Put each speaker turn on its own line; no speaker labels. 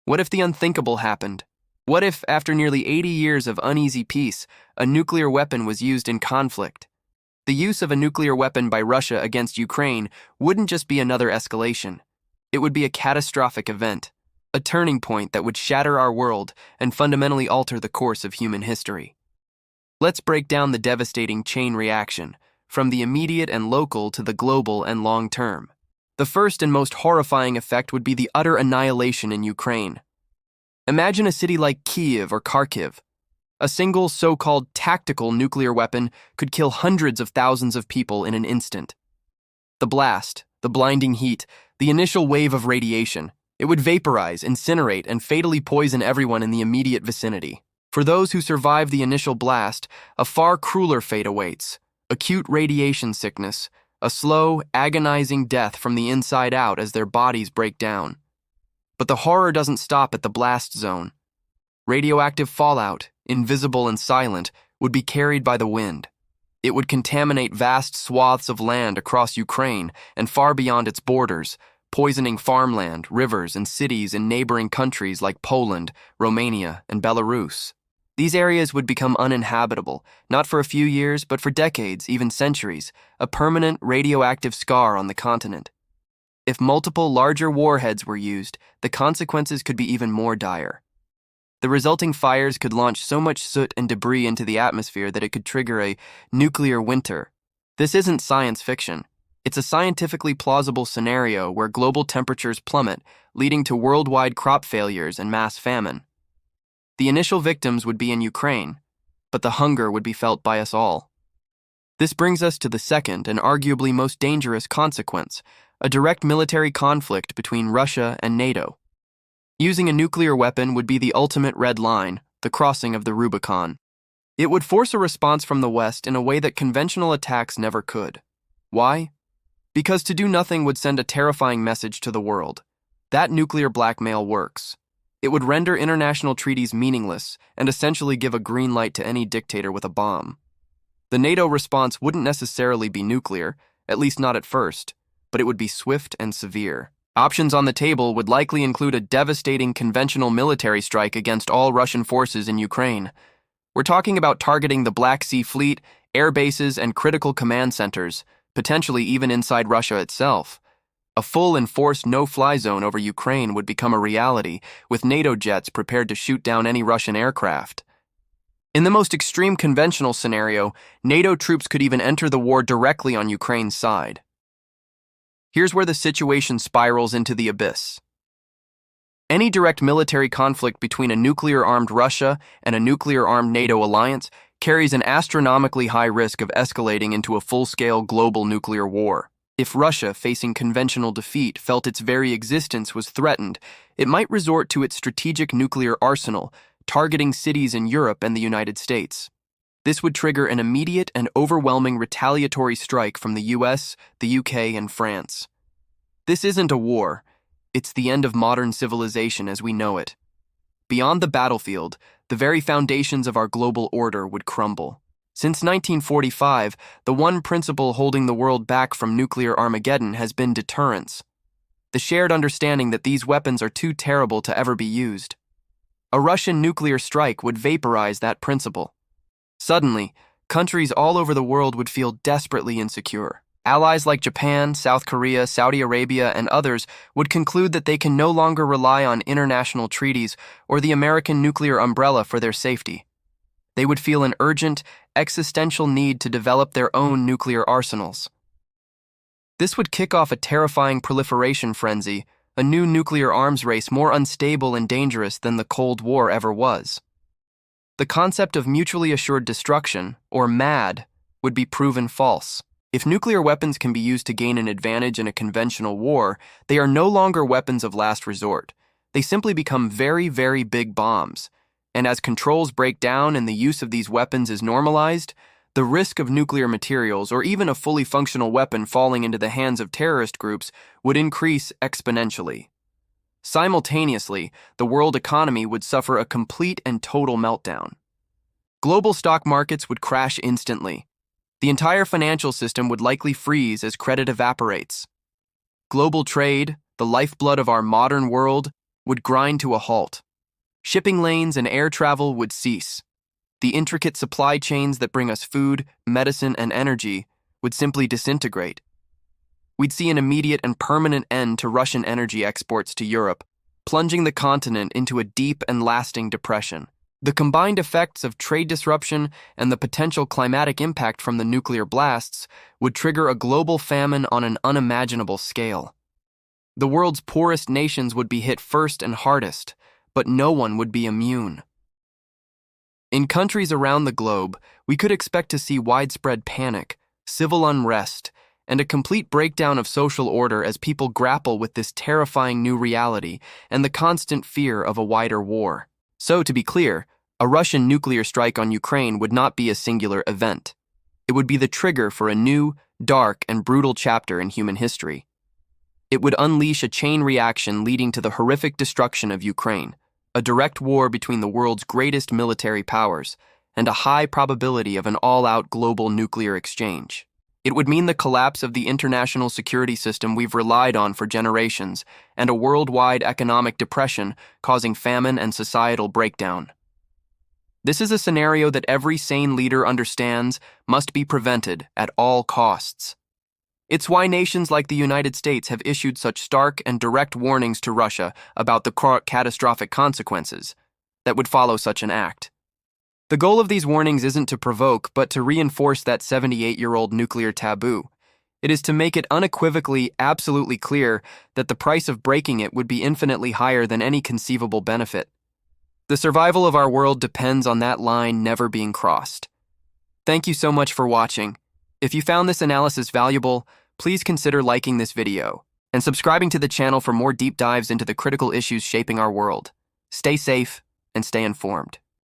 What if the unthinkable happened? What if, after nearly 80 years of uneasy peace, a nuclear weapon was used in conflict? The use of a nuclear weapon by Russia against Ukraine wouldn't just be another escalation. It would be a catastrophic event, a turning point that would shatter our world and fundamentally alter the course of human history. Let's break down the devastating chain reaction, from the immediate and local to the global and long-term. The first and most horrifying effect would be the utter annihilation in Ukraine. Imagine a city like Kyiv or Kharkiv. A single so-called tactical nuclear weapon could kill hundreds of thousands of people in an instant. The blast, the blinding heat, the initial wave of radiation, it would vaporize, incinerate, and fatally poison everyone in the immediate vicinity. For those who survive the initial blast, a far crueler fate awaits: acute radiation sickness, a slow, agonizing death from the inside out as their bodies break down. But the horror doesn't stop at the blast zone. Radioactive fallout, invisible and silent, would be carried by the wind. It would contaminate vast swaths of land across Ukraine and far beyond its borders, poisoning farmland, rivers, and cities in neighboring countries like Poland, Romania, and Belarus. These areas would become uninhabitable, not for a few years, but for decades, even centuries, a permanent radioactive scar on the continent. If multiple larger warheads were used, the consequences could be even more dire. The resulting fires could launch so much soot and debris into the atmosphere that it could trigger a nuclear winter. This isn't science fiction. It's a scientifically plausible scenario where global temperatures plummet, leading to worldwide crop failures and mass famine. The initial victims would be in Ukraine, but the hunger would be felt by us all. This brings us to the second and arguably most dangerous consequence: a direct military conflict between Russia and NATO. Using a nuclear weapon would be the ultimate red line, the crossing of the Rubicon. It would force a response from the West in a way that conventional attacks never could. Why? Because to do nothing would send a terrifying message to the world. That nuclear blackmail works. It would render international treaties meaningless and essentially give a green light to any dictator with a bomb. The NATO response wouldn't necessarily be nuclear, at least not at first, but it would be swift and severe. Options on the table would likely include a devastating conventional military strike against all Russian forces in Ukraine. We're talking about targeting the Black Sea Fleet, air bases, and critical command centers, potentially even inside Russia itself. A full enforced no-fly zone over Ukraine would become a reality, with NATO jets prepared to shoot down any Russian aircraft. In the most extreme conventional scenario, NATO troops could even enter the war directly on Ukraine's side. Here's where the situation spirals into the abyss. Any direct military conflict between a nuclear-armed Russia and a nuclear-armed NATO alliance carries an astronomically high risk of escalating into a full-scale global nuclear war. If Russia, facing conventional defeat, felt its very existence was threatened, it might resort to its strategic nuclear arsenal, targeting cities in Europe and the United States. This would trigger an immediate and overwhelming retaliatory strike from the US, the UK, and France. This isn't a war. It's the end of modern civilization as we know it. Beyond the battlefield, the very foundations of our global order would crumble. Since 1945, the one principle holding the world back from nuclear Armageddon has been deterrence. The shared understanding that these weapons are too terrible to ever be used. A Russian nuclear strike would vaporize that principle. Suddenly, countries all over the world would feel desperately insecure. Allies like Japan, South Korea, Saudi Arabia, and others would conclude that they can no longer rely on international treaties or the American nuclear umbrella for their safety. They would feel an urgent, existential need to develop their own nuclear arsenals. This would kick off a terrifying proliferation frenzy, a new nuclear arms race more unstable and dangerous than the Cold War ever was. The concept of mutually assured destruction, or MAD, would be proven false. If nuclear weapons can be used to gain an advantage in a conventional war, they are no longer weapons of last resort. They simply become very, very big bombs. And as controls break down and the use of these weapons is normalized, the risk of nuclear materials or even a fully functional weapon falling into the hands of terrorist groups would increase exponentially. Simultaneously, the world economy would suffer a complete and total meltdown. Global stock markets would crash instantly. The entire financial system would likely freeze as credit evaporates. Global trade, the lifeblood of our modern world, would grind to a halt. Shipping lanes and air travel would cease. The intricate supply chains that bring us food, medicine, and energy would simply disintegrate. We'd see an immediate and permanent end to Russian energy exports to Europe, plunging the continent into a deep and lasting depression. The combined effects of trade disruption and the potential climatic impact from the nuclear blasts would trigger a global famine on an unimaginable scale. The world's poorest nations would be hit first and hardest, but no one would be immune. In countries around the globe, we could expect to see widespread panic, civil unrest, and a complete breakdown of social order as people grapple with this terrifying new reality and the constant fear of a wider war. So, to be clear, a Russian nuclear strike on Ukraine would not be a singular event. It would be the trigger for a new, dark, and brutal chapter in human history. It would unleash a chain reaction leading to the horrific destruction of Ukraine, a direct war between the world's greatest military powers, and a high probability of an all-out global nuclear exchange. It would mean the collapse of the international security system we've relied on for generations, and a worldwide economic depression causing famine and societal breakdown. This is a scenario that every sane leader understands must be prevented at all costs. It's why nations like the United States have issued such stark and direct warnings to Russia about the catastrophic consequences that would follow such an act. The goal of these warnings isn't to provoke, but to reinforce that 78-year-old nuclear taboo. It is to make it unequivocally, absolutely clear that the price of breaking it would be infinitely higher than any conceivable benefit. The survival of our world depends on that line never being crossed. Thank you so much for watching. If you found this analysis valuable, please consider liking this video and subscribing to the channel for more deep dives into the critical issues shaping our world. Stay safe and stay informed.